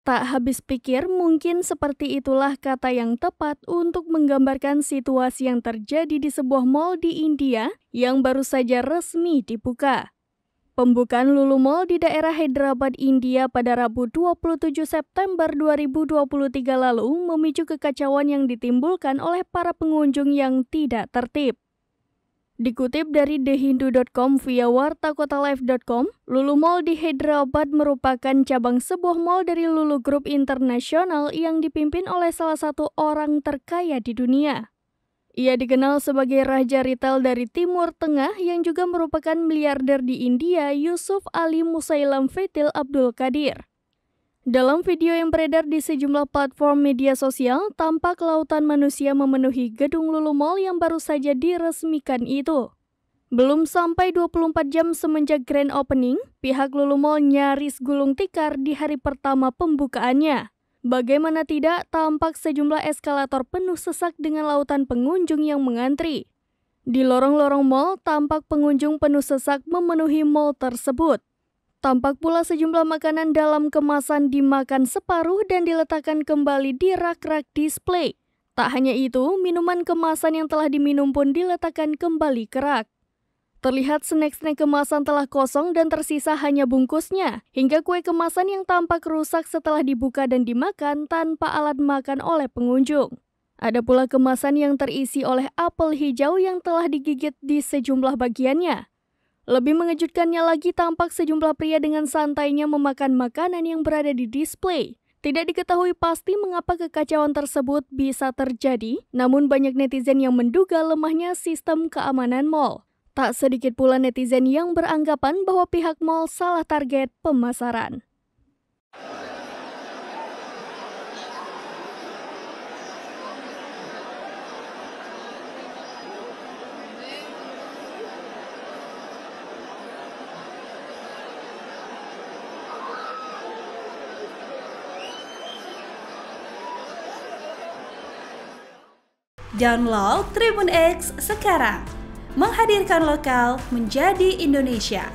Tak habis pikir, mungkin seperti itulah kata yang tepat untuk menggambarkan situasi yang terjadi di sebuah mal di India yang baru saja resmi dibuka. Pembukaan Lulu Mall di daerah Hyderabad, India pada Rabu 27 September 2023 lalu memicu kekacauan yang ditimbulkan oleh para pengunjung yang tidak tertib. Dikutip dari thehindu.com via wartakotalife.com, Lulu Mall di Hyderabad merupakan cabang sebuah mall dari Lulu Group Internasional yang dipimpin oleh salah satu orang terkaya di dunia. Ia dikenal sebagai raja retail dari Timur Tengah yang juga merupakan miliarder di India, Yusuf Ali Musailam Fetil Abdul Qadir. Dalam video yang beredar di sejumlah platform media sosial, tampak lautan manusia memenuhi gedung Lulu Mall yang baru saja diresmikan itu. Belum sampai 24 jam semenjak grand opening, pihak Lulu Mall nyaris gulung tikar di hari pertama pembukaannya. Bagaimana tidak, tampak sejumlah eskalator penuh sesak dengan lautan pengunjung yang mengantri. Di lorong-lorong mall, tampak pengunjung penuh sesak memenuhi mall tersebut. Tampak pula sejumlah makanan dalam kemasan dimakan separuh dan diletakkan kembali di rak-rak display. Tak hanya itu, minuman kemasan yang telah diminum pun diletakkan kembali ke rak. Terlihat snack-snack kemasan telah kosong dan tersisa hanya bungkusnya, hingga kue kemasan yang tampak rusak setelah dibuka dan dimakan tanpa alat makan oleh pengunjung. Ada pula kemasan yang terisi oleh apel hijau yang telah digigit di sejumlah bagiannya. Lebih mengejutkannya lagi, tampak sejumlah pria dengan santainya memakan makanan yang berada di display. Tidak diketahui pasti mengapa kekacauan tersebut bisa terjadi, namun banyak netizen yang menduga lemahnya sistem keamanan mal. Tak sedikit pula netizen yang beranggapan bahwa pihak mal salah target pemasaran. Download Tribun X sekarang, menghadirkan lokal menjadi Indonesia.